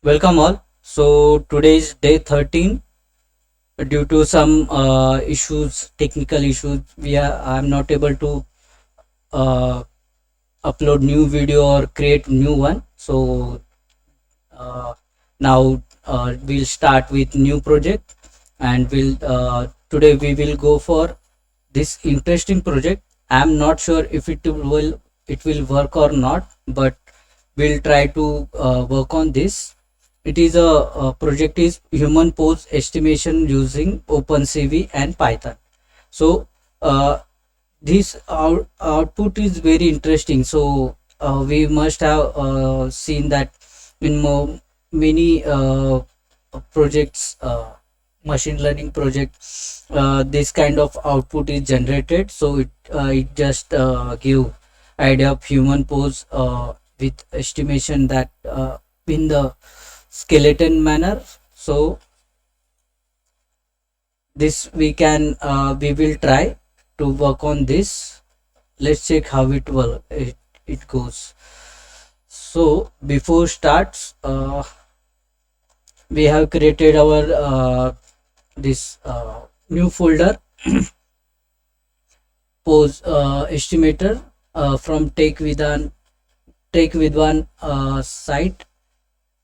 Welcome all. So today is day 13. Due to some technical issues, I'm not able to uh, upload new video or create new one. So uh, now we'll start with new project, and we'll today we will go for this interesting project. I'm not sure if it will work or not, but we'll try to work on this. It is a project is human pose estimation using OpenCV and Python. So uh, this output is very interesting. So we must have seen that in many projects, machine learning projects, this kind of output is generated. So it just give idea of human pose with estimation that in the skeleton manner. So this we will try to work on this. Let's check how it goes. So before starts, we have created our this new folder, pose estimator, from take with one site.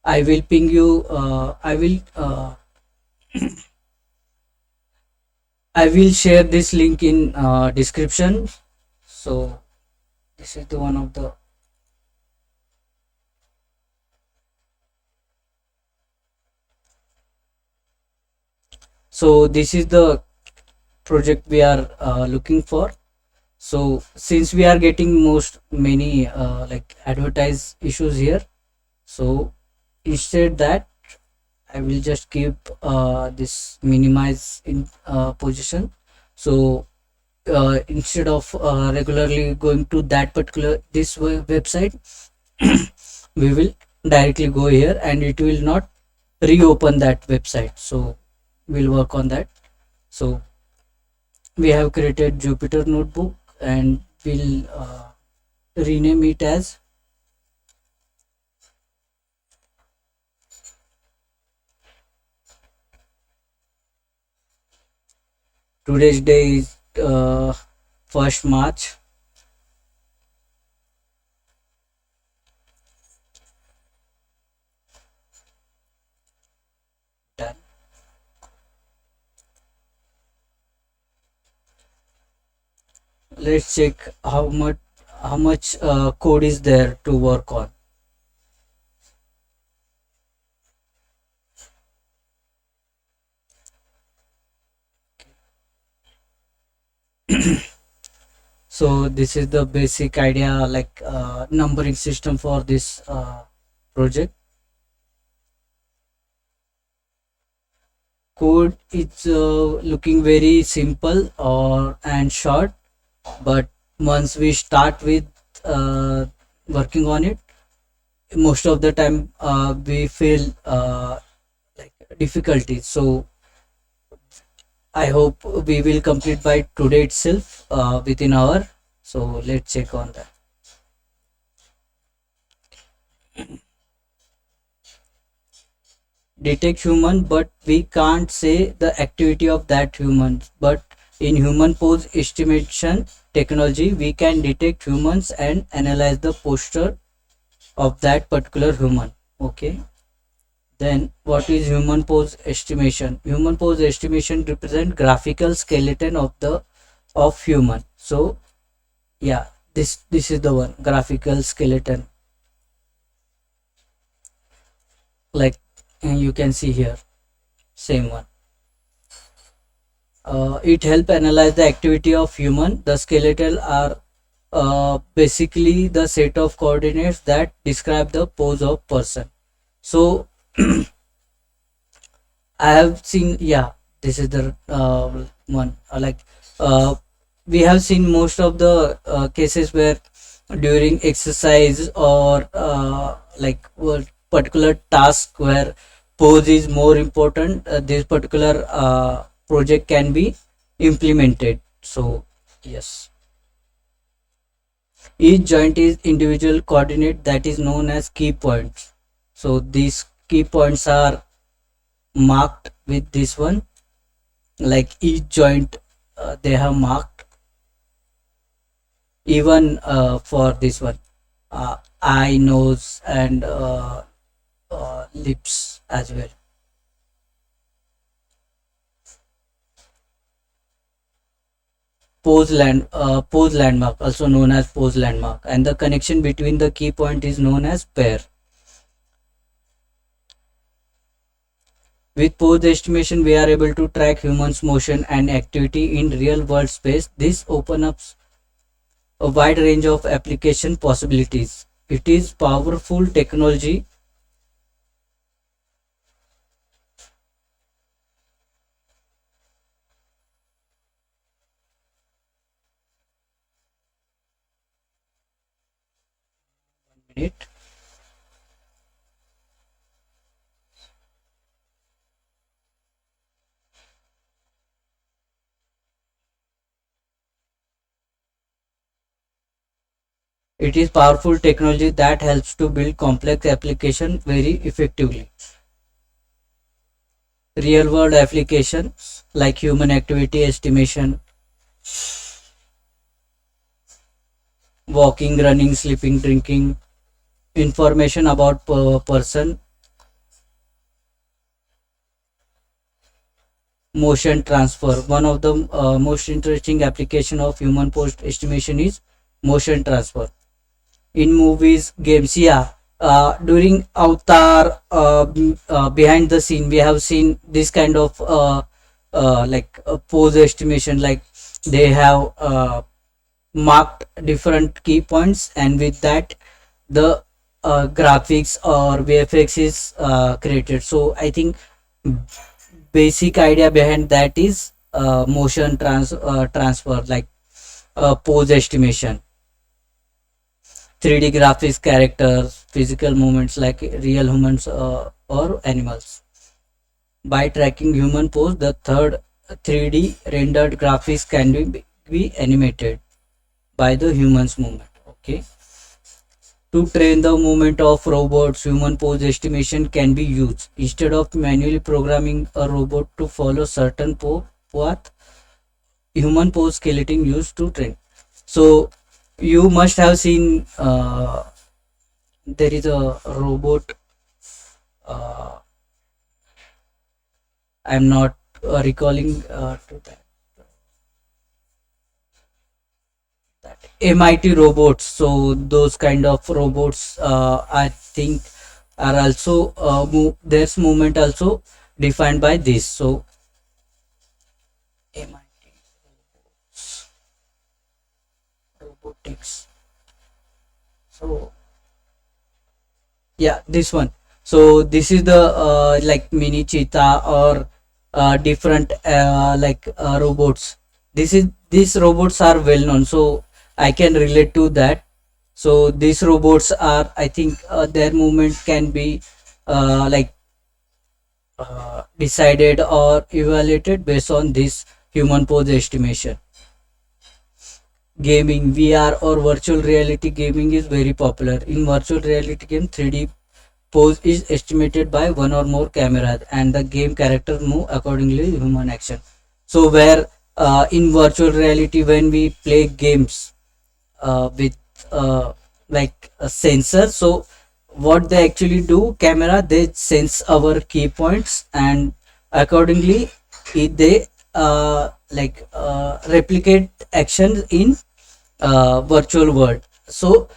I will ping you. I will share this link in description. So this is the one of the. So this is the project we are looking for. So since we are getting many like advertise issues here, so instead that I will just keep this minimize in position. So instead of regularly going to that particular website, we will directly go here and it will not reopen that website. So we'll work on that. So we have created Jupyter notebook, and we'll rename it as today's day is 1st March. Done. Let's check how much code is there to work on. So this is the basic idea, like numbering system for this project. Code is looking very simple or and short, but once we start with uh, working on it, most of the time we feel like difficulties. So I hope we will complete by today itself, within hour. So let's check on that. Detect human, but we can't say the activity of that human. But in human pose estimation technology, we can detect humans and analyze the posture of that particular human. Okay. Then what is human pose estimation? Human pose estimation represent graphical skeleton of human. So yeah, this is the one, graphical skeleton, like you can see here, same one. It help analyze the activity of human. The skeletal are basically the set of coordinates that describe the pose of person. So I have seen, yeah, this is the one. We have seen most of the cases where during exercise or particular task where pose is more important, this particular project can be implemented. So yes, each joint is individual coordinate that is known as key points. So these key points are marked with this one, like each joint they have marked, even for this one, eye, nose, and lips as well. Pose landmark, also known as pose landmark, and the connection between the key point is known as pair. With pose estimation, we are able to track humans' motion and activity in real world space. This opens up a wide range of application possibilities. It is powerful technology. It it is powerful technology that helps to build complex application very effectively. Real world application like human activity estimation, walking, running, sleeping, drinking, information about person, motion transfer. One of the most interesting application of human post estimation is motion transfer in movies, games. Yeah, during Avatar, behind the scene, we have seen this kind of like pose estimation. Like they have marked different key points, and with that, the graphics or VFX is created. So I think basic idea behind that is motion transfer, like pose estimation, 3D graphics, characters, physical movements like real humans or animals. By tracking human pose, the third 3D rendered graphics can be animated by the human's movement. Okay. To train the movement of robots, human pose estimation can be used. Instead of manually programming a robot to follow certain path, human pose skeleton used to train. So you must have seen there is a robot. Uh, I'm not recalling to that MIT robots. So those kind of robots, I think, are also there's movement also defined by this. So MIT robotics. So yeah, this one. So this is the like mini cheetah or different like robots. These robots are well known, so I can relate to that. So these robots are, I think, their movement can be like decided or evaluated based on this human pose estimation. Gaming, VR or virtual reality gaming is very popular. In virtual reality game, 3D pose is estimated by one or more cameras, and the game character move accordingly to human action. So where in virtual reality, when we play games with uh, like a sensor, so what they actually do, camera, they sense our key points, and accordingly they replicate actions in virtual world. So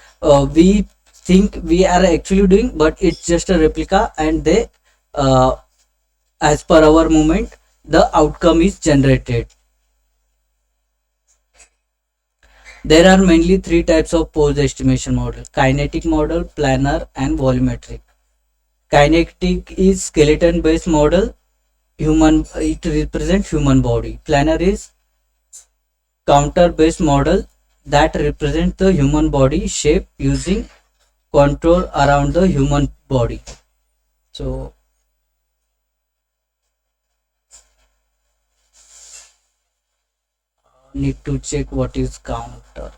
we think we are actually doing, but it's just a replica, and they uh, as per our movement, the outcome is generated. There are mainly three types of pose estimation model: kinetic model, planar, and volumetric. Kinetic is skeleton based model, human, it represents human body. Planar is counter based model that represents the human body shape using control around the human body. So need to check what is counter.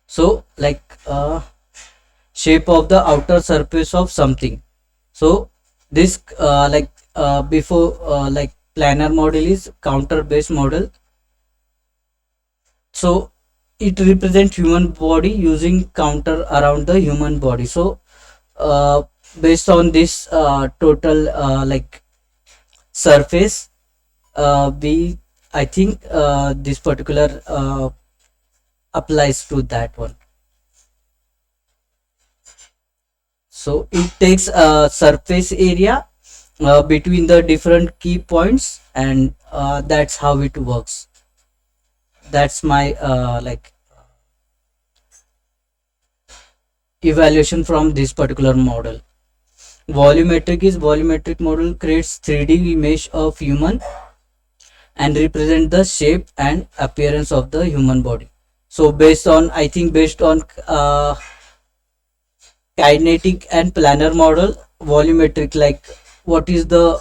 So like shape of the outer surface of something. So this before like planar model is counter based model. So it represents human body using counter around the human body. So uh, based on this total surface, we I think this particular applies to that one. So it takes a surface area between the different key points, and that's how it works. That's my evaluation from this particular model. Volumetric model creates 3D image of human and represent the shape and appearance of the human body. So based on, I think based on kinetic and planar model, volumetric, like what is the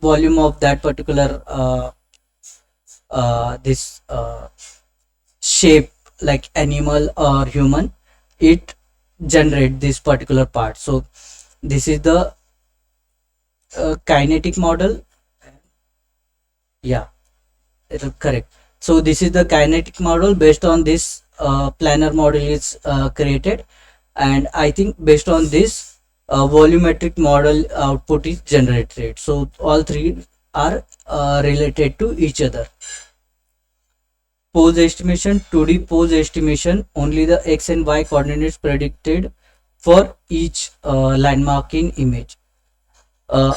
volume of that particular this shape, like animal or human, it generate this particular part. So this is the kinetic model. Yeah, it is correct. So this is the kinetic model. Based on this planar model is created, and I think based on this volumetric model output is generated. So all three are related to each other. Pose estimation, 2D pose estimation, only the x and y coordinates predicted for each landmark in image. Uh,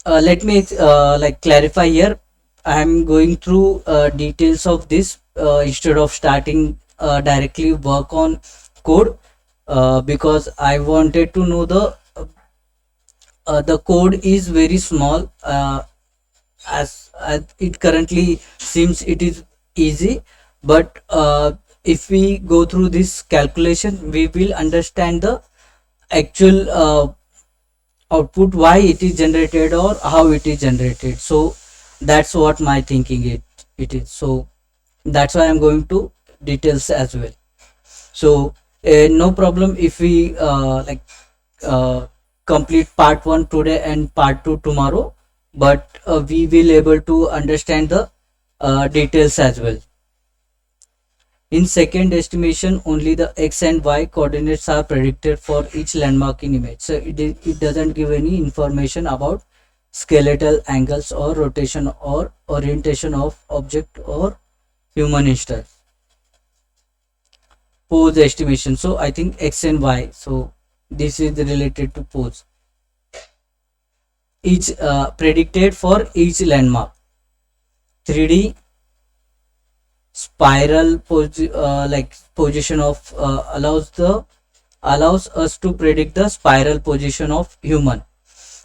Let me clarify here. I am going through details of this instead of starting directly work on code, because I wanted to know the code is very small, as it currently seems it is easy, but if we go through this calculation, we will understand the actual output, why it is generated or how it is generated. So that's what my thinking it is. So that's why I'm going to details as well. So no problem if we uh, complete part 1 today and part 2 tomorrow, but we will able to understand the details as well. In second estimation, only the x and y coordinates are predicted for each landmark in image. So it doesn't give any information about skeletal angles or rotation or orientation of object or human instance. Pose estimation. So I think x and y. So this is related to pose. Each predicted for each landmark. 3D spiral position of allows us to predict the spiral position of human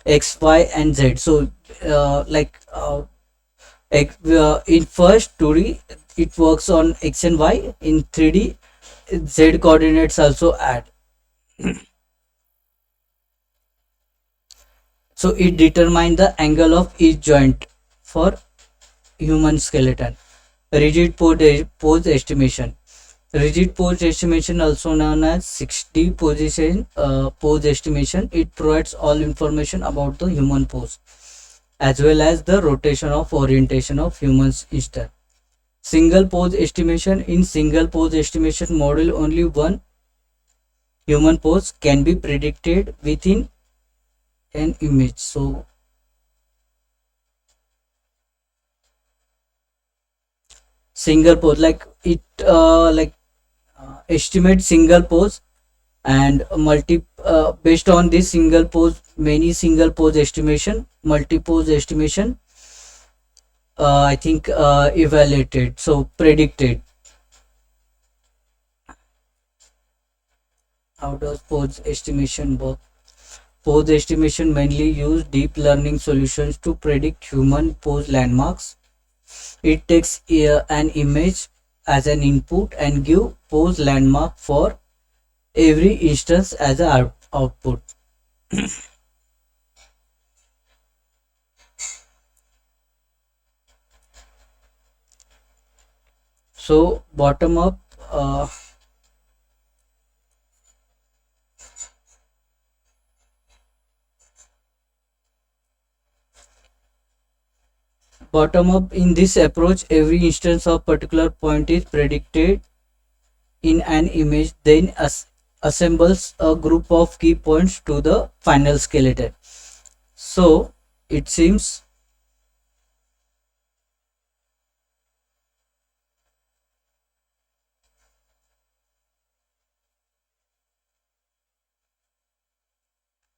x, y, and z. So in first 2D it works on x and y. In 3D z coordinates also add. So it determines the angle of each joint for human skeleton. Rigid pose estimation. Rigid pose estimation, also known as 6D position pose estimation, it provides all information about the human pose as well as the rotation of orientation of human's instance. Single pose estimation. In single pose estimation model, only one human pose can be predicted within an image. So single pose, like it estimate single pose and multi based on this single pose, many single pose estimation, multi pose estimation, I think evaluated, so predicted. How does pose estimation work? Pose estimation mainly use deep learning solutions to predict human pose landmarks. It takes an image as an input and give pose landmark for every instance as an output. So bottom up Bottom up, in this approach, every instance of particular point is predicted in an image, then assembles a group of key points to the final skeleton. So it seems,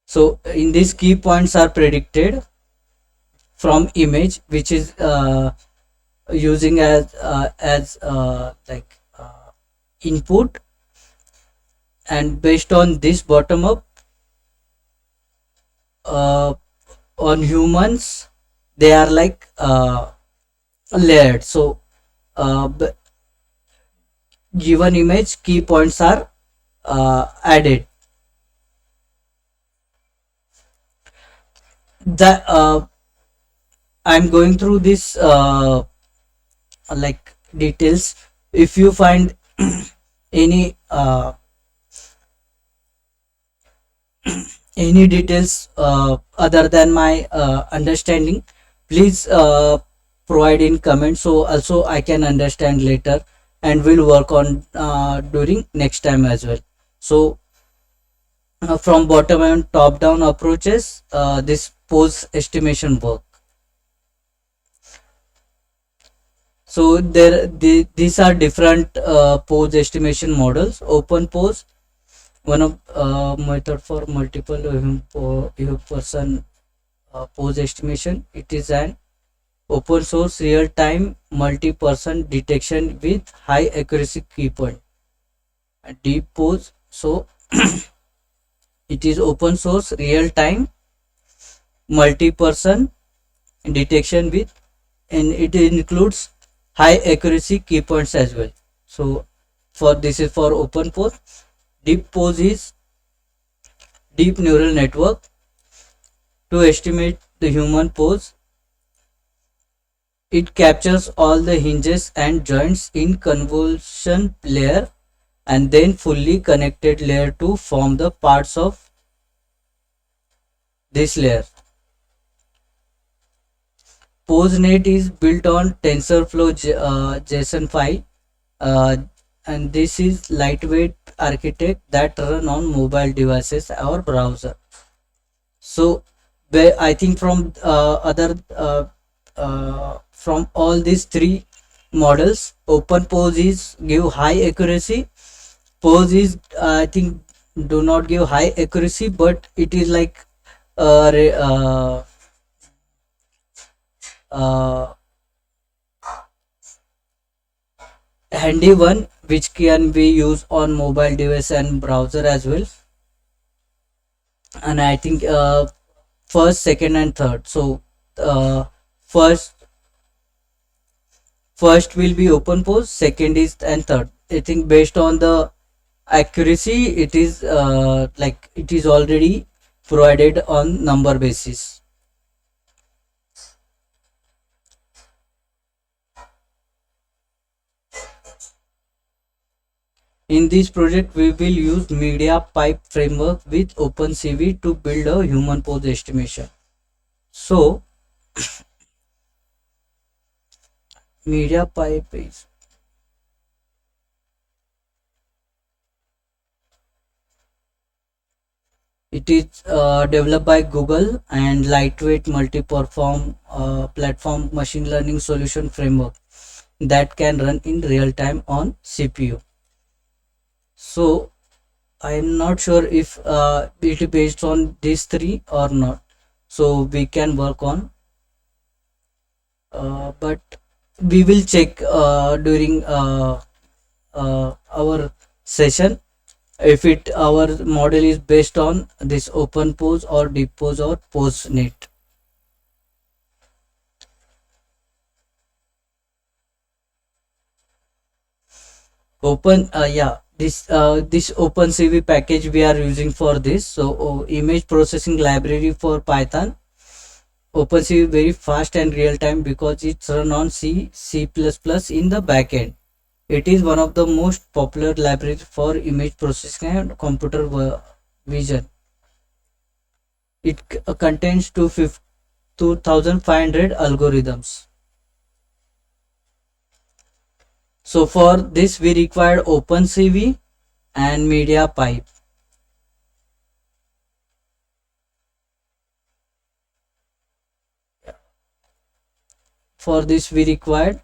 so in this key points are predicted from image, which is using as like input, and based on this bottom up, uh, on humans they are like layered. So given image key points are added. That I'm going through this like details. If you find any any details other than my understanding, please provide in comment, so also I can understand later, and we'll work on during next time as well. So from bottom and top down approaches, this pose estimation work. So these are different pose estimation models. Open pose, one of method for multiple person pose estimation. It is an open source real time multi-person detection with high accuracy key point. A deep pose, so it is open source real time multi-person detection with, and it includes high accuracy key points as well. So for this is for open pose. Deep pose is deep neural network to estimate the human pose. It captures all the hinges and joints in convolution layer and then fully connected layer to form the parts of this layer. PoseNet is built on TensorFlow JSON file, uh, and this is lightweight architect that run on mobile devices or browser. So I think from other from all these three models, open pose is give high accuracy. Pose is I think do not give high accuracy, but it is like uh, re- uh, uh, handy one, which can be used on mobile device and browser as well. And I think first, second, and third. So uh, first first will be open pose, second is, and third. I think based on the accuracy, it is like it is already provided on number basis. In this project, we will use MediaPipe framework with OpenCV to build a human pose estimation. So, MediaPipe is it is developed by Google and lightweight multi-platform platform machine learning solution framework that can run in real time on CPU. So I am not sure if it is based on these three or not. So we can work on, but we will check during our session if it our model is based on this open pose or deep pose or pose net. Open yeah, this OpenCV package we are using for this. So image processing library for Python. OpenCV very fast and real time because it's run on C++ in the backend. It is one of the most popular libraries for image processing and computer vision. It contains 2500 algorithms. So for this we require OpenCV and MediaPipe. For this we required,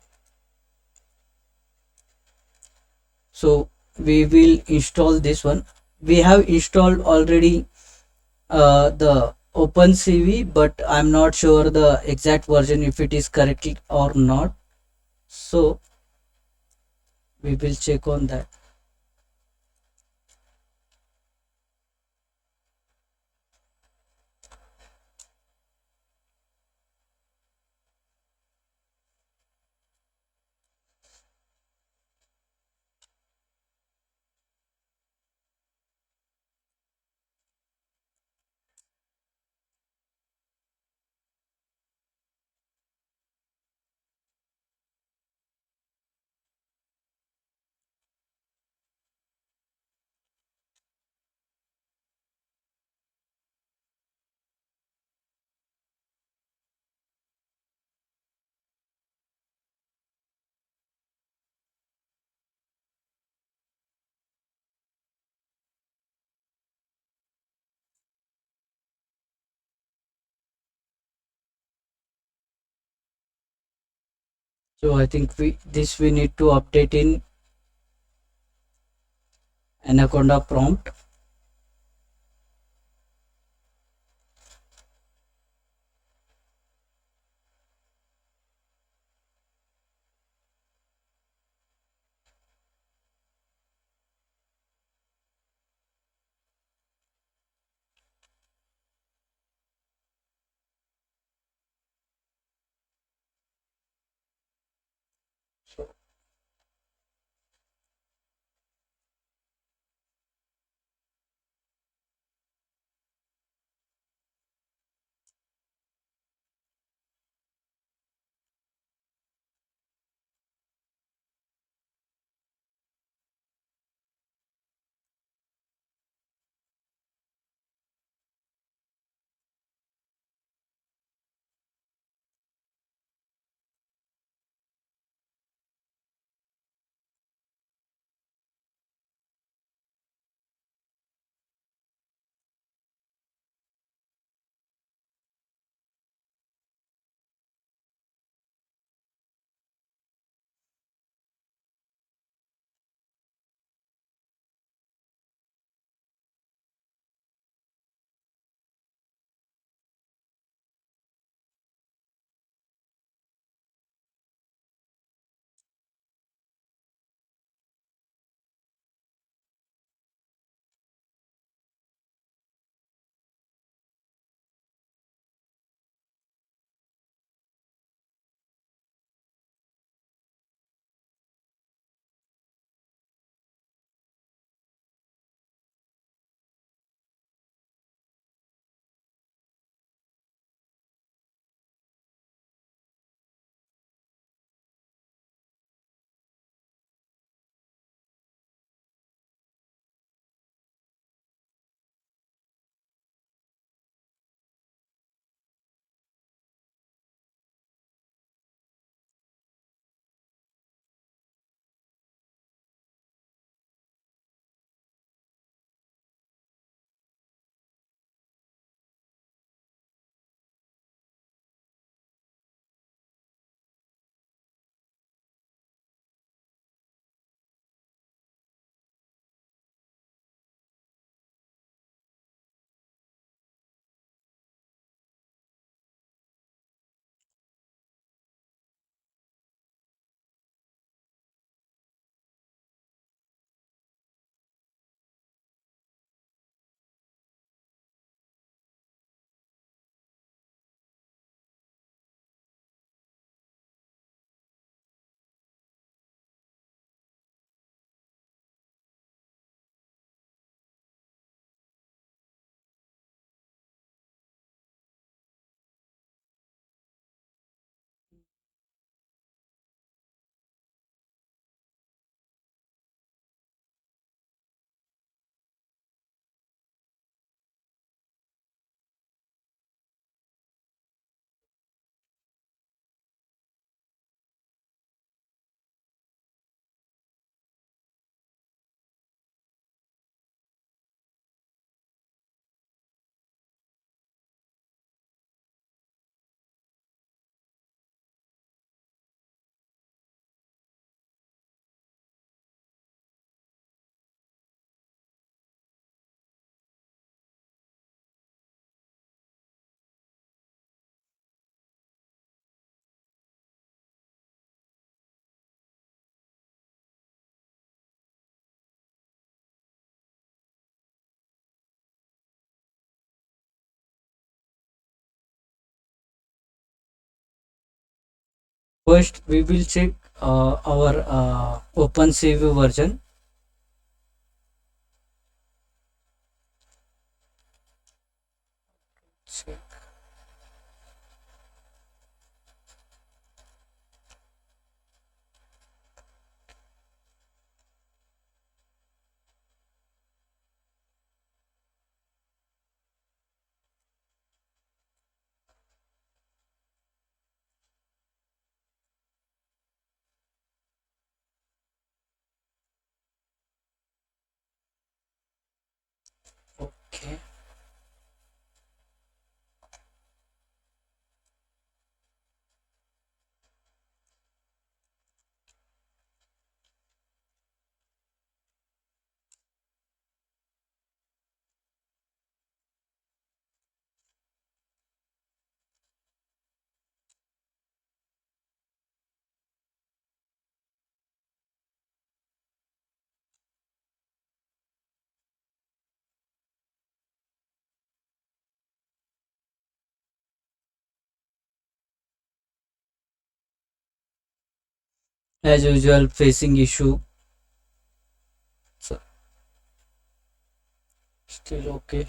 so we will install this one. We have installed already the OpenCV, but I'm not sure the exact version if it is correct or not. So we will check on that. So I think we need to update in Anaconda prompt. So First we will check our OpenCV version. Check. Okay. As usual, facing issue. So still okay.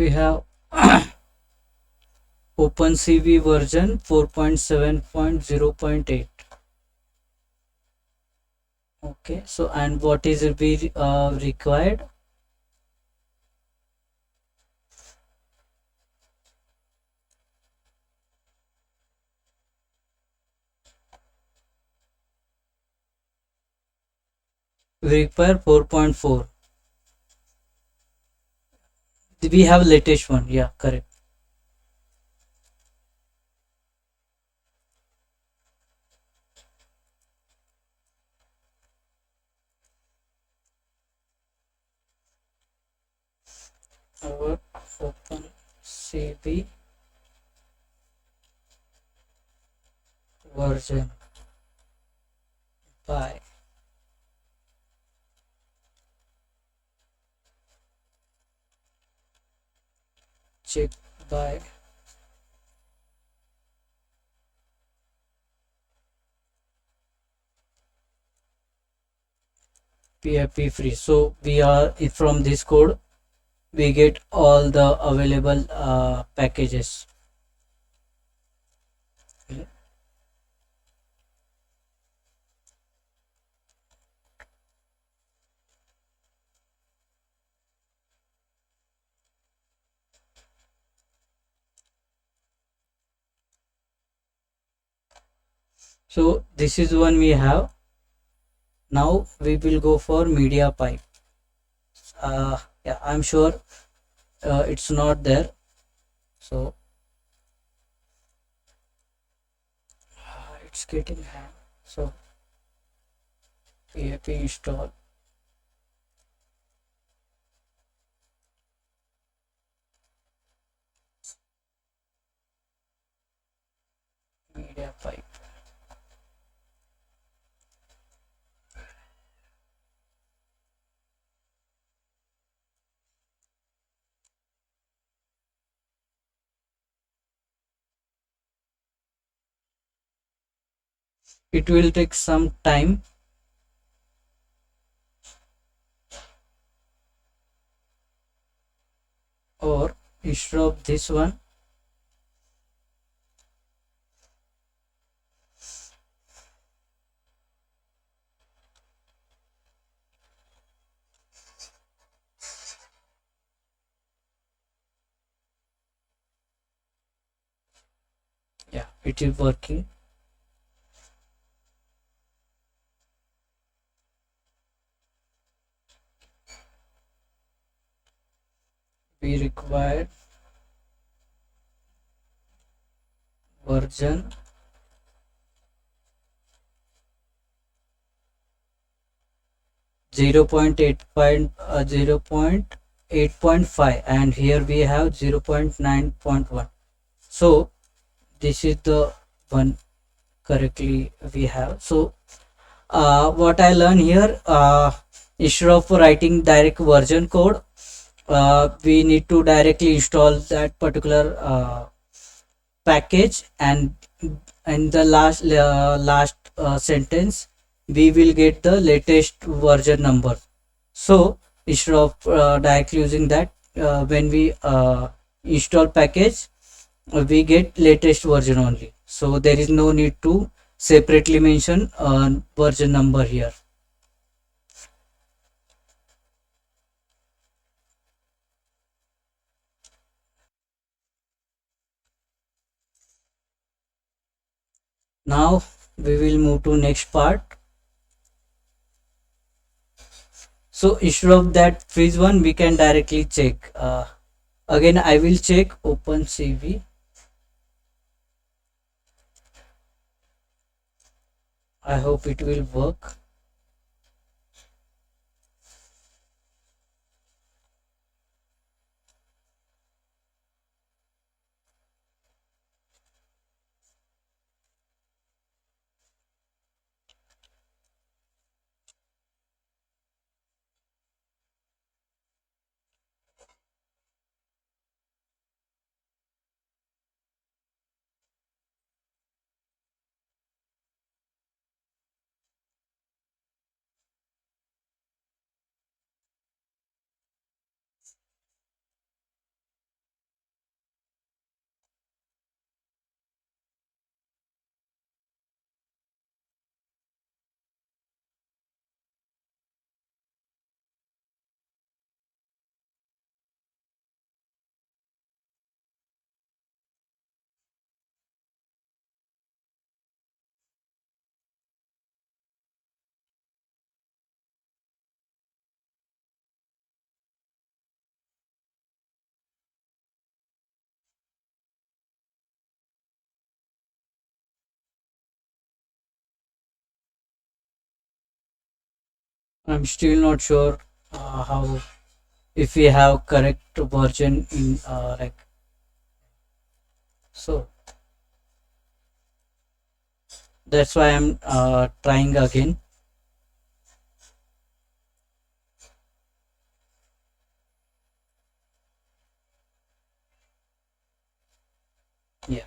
We have OpenCV version 4.7.0.8. Okay, so and what is it be required? We require 4.4. We have latest one. Yeah, correct. Our OpenCV version by check by PIP free. So we are from this code we get all the available packages. So this is one we have. Now we will go for MediaPipe. Yeah, I'm sure it's not there. So it's getting hang. So PAP install MediaPipe. It will take some time. Or instead of this one, yeah, it is working. We require version 0.8.5 and here we have 0.9.1. So this is the one correctly we have. So what I learned here, instead of writing direct version code, we need to directly install that particular package, and in the last sentence we will get the latest version number. So instead of directly using that, when we install package, we get latest version only, so there is no need to separately mention version number here. Now we will move to next part. So instead of that freeze one, we can directly check. Again, I will check OpenCV. I hope it will work. I'm still not sure how, if we have correct version in like, so that's why I'm trying again. Yeah,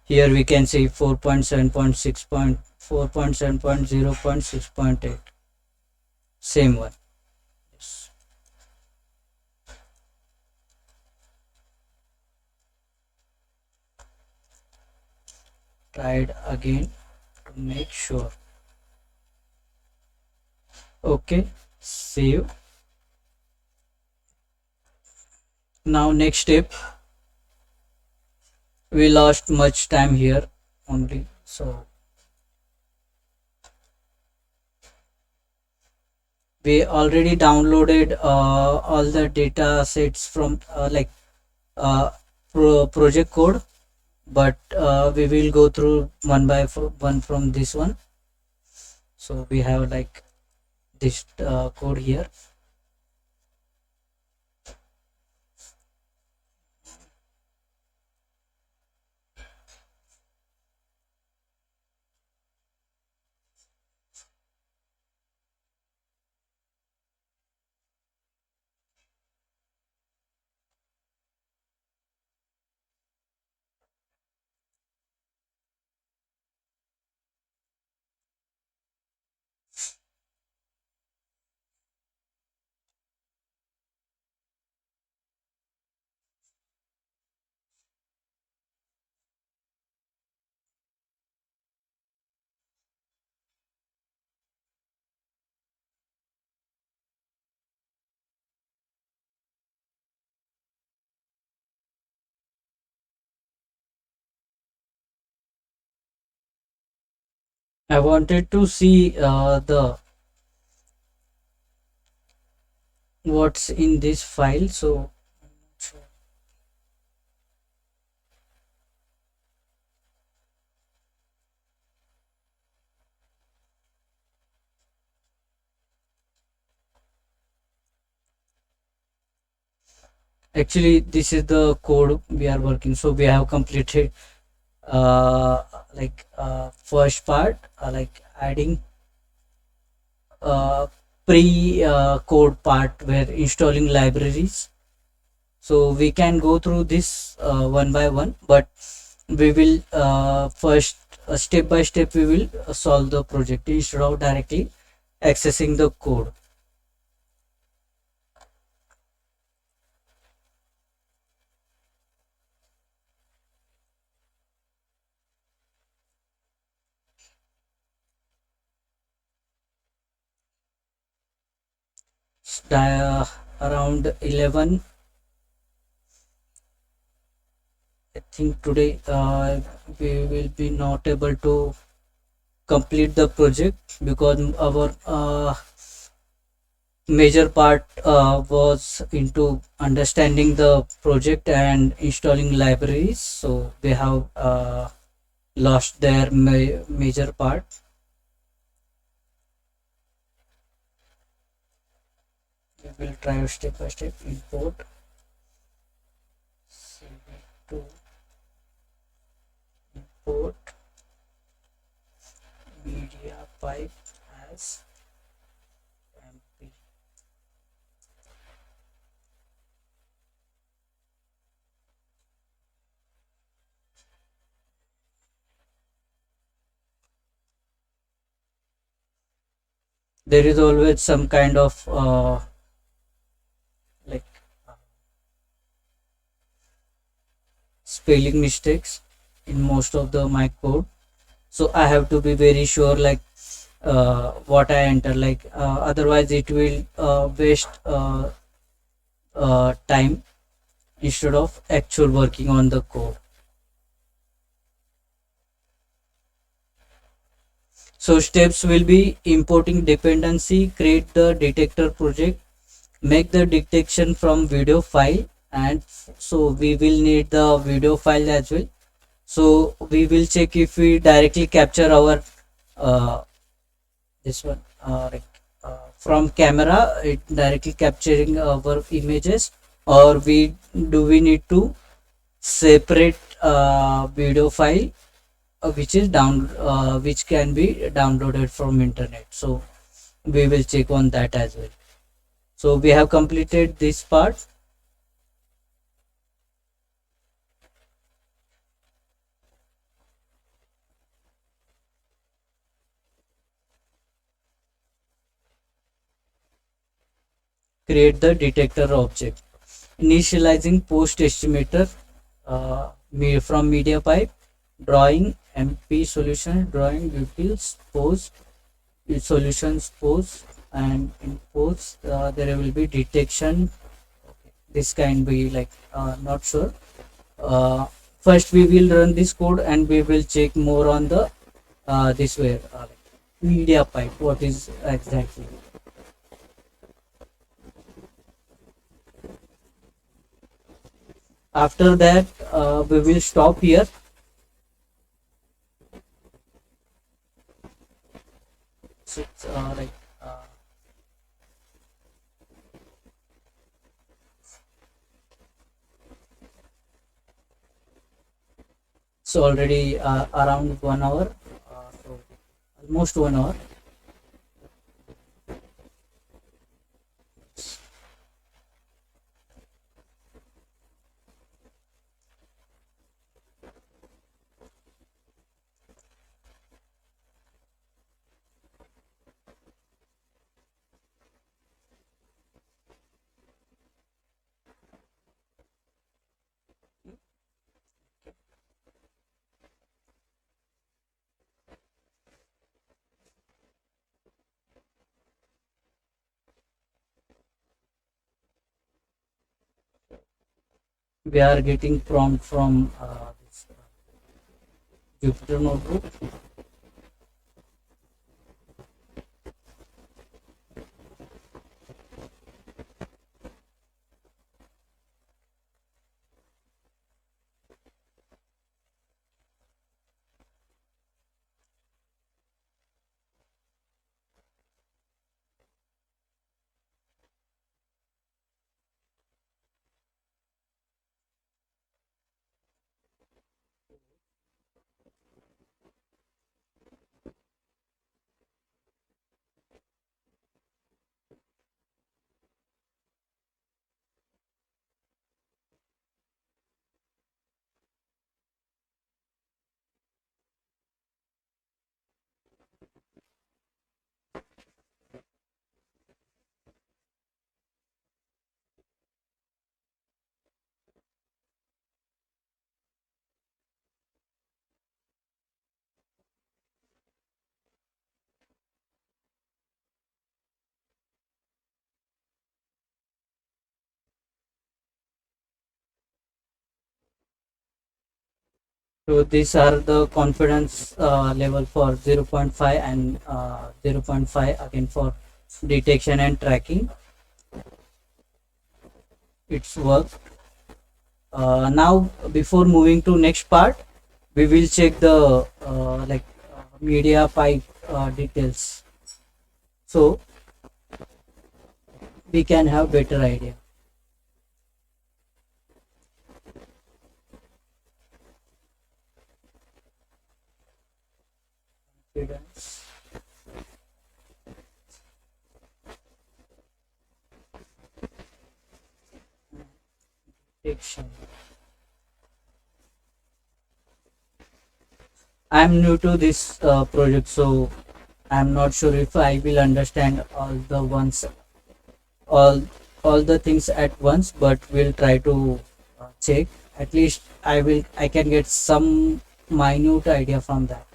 here we can see 4.7.6.4.7.0.6.8, same one. Yes. Tried again to make sure. Okay, save. Now next step, we lost much time here only, so we already downloaded all the data sets from uh, project code, but we will go through one by one from this one. So we have like this code here. I wanted to see the what's in this file. So actually this is the code we are working. So we have completed first part, like adding pre code part where installing libraries. So we can go through this one by one, but we will first step by step we will solve the project instead of directly accessing the code. Around 11, I think today we will be not able to complete the project because our major part was into understanding the project and installing libraries. So they have lost their major part. We will try step by step. Import CV to import MediaPipe as MP. There is always some kind of like spelling mistakes in most of the my code. So I have to be very sure like what I enter, like otherwise it will waste time instead of actual working on the code. So steps will be importing dependency, create the detector project, make the detection from video file, and so we will need the video file as well. So we will check if we directly capture our this one from camera, it directly capturing our images, or we need to separate video file which can be downloaded from internet. So we will check on that as well. So we have completed this part. Create the detector object, initializing post estimator from MediaPipe, drawing MP solution, drawing utils post solutions post, and in post there will be detection. This can be like not sure. First we will run this code and we will check more on the this way MediaPipe what is exactly. After that, we will stop here. So it's uh, so already around 1 hour, so almost 1 hour. We are getting prompt from this Jupyter notebook. So these are the confidence level for zero point 0.5 and zero point 0.5 again for detection and tracking. It's work. Now before moving to next part, we will check the media pipe details, so we can have better idea. Confidence detection. I'm new to this project, so I'm not sure if I will understand all all the things at once, but we'll try to check. At least I can get some minute idea from that.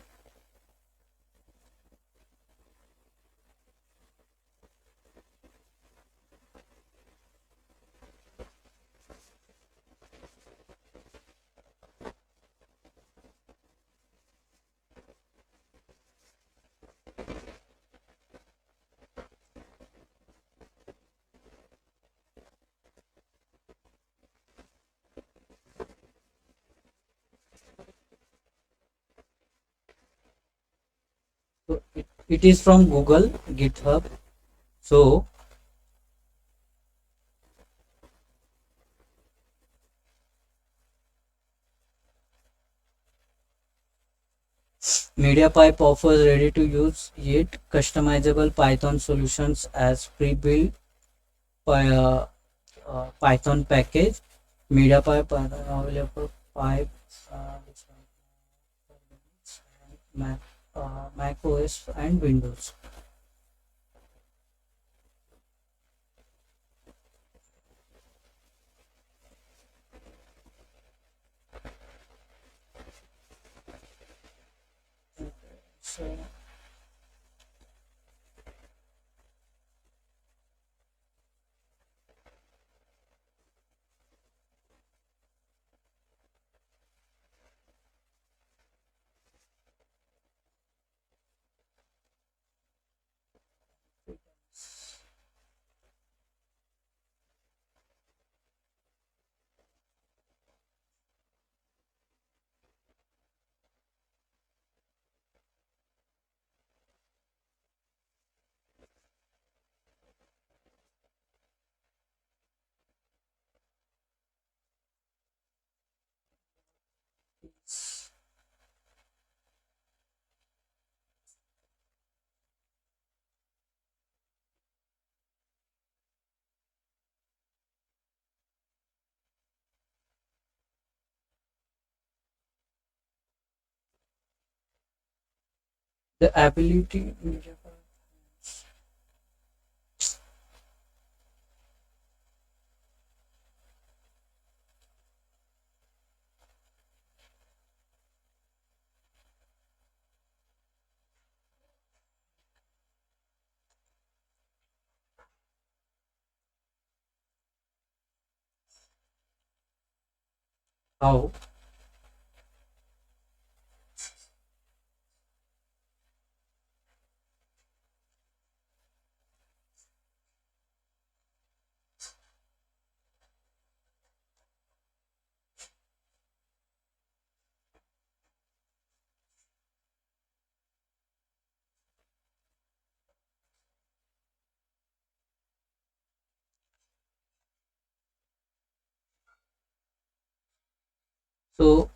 So it is from Google GitHub. So MediaPipe offers ready-to-use yet customizable Python solutions as pre-built by Python package. MediaPipe Python available pipe this one, Mac OS and Windows. So The ability how. So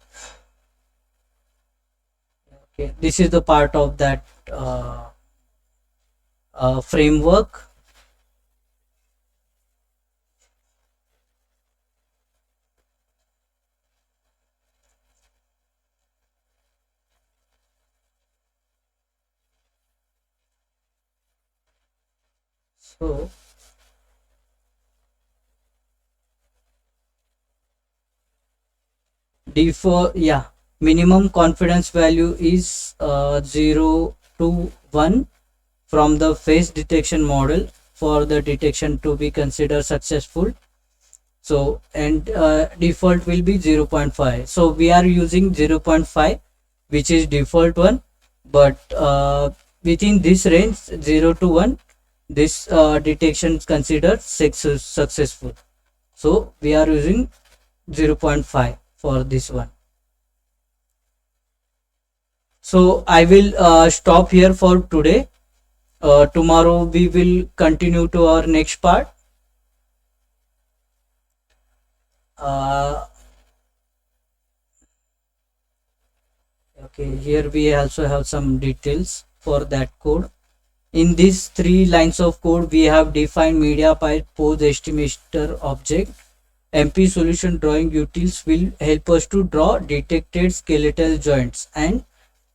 okay, this is the part of that framework. So default, yeah, minimum confidence value is 0 to 1 from the face detection model for the detection to be considered successful. So and default will be 0 0.5. So we are using 0 0.5, which is default one, but within this range 0 to 1, this detection is considered successful. So we are using 0 0.5 for this one. So I will stop here for today. Tomorrow we will continue to our next part. Uh, okay, here we also have some details for that code. In these three lines of code, we have defined MediaPipe pose estimator object. MP solution drawing utils will help us to draw detected skeletal joints and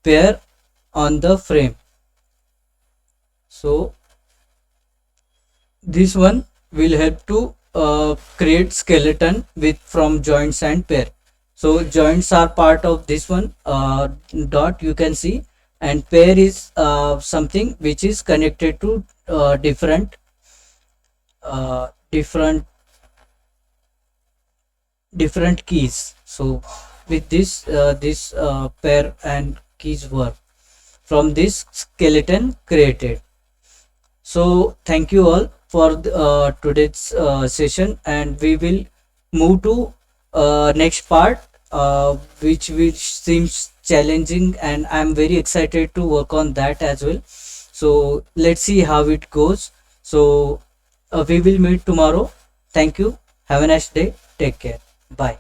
pair on the frame. So this one will help to create skeleton with from joints and pair. So joints are part of this one dot you can see, and pair is something which is connected to different different keys. So with this pair and keys work from this skeleton created. So thank you all for today's session, and we will move to next part, which seems challenging, and I'm very excited to work on that as well. So let's see how it goes. So we will meet tomorrow. Thank you. Have a nice day. Take care. Bye.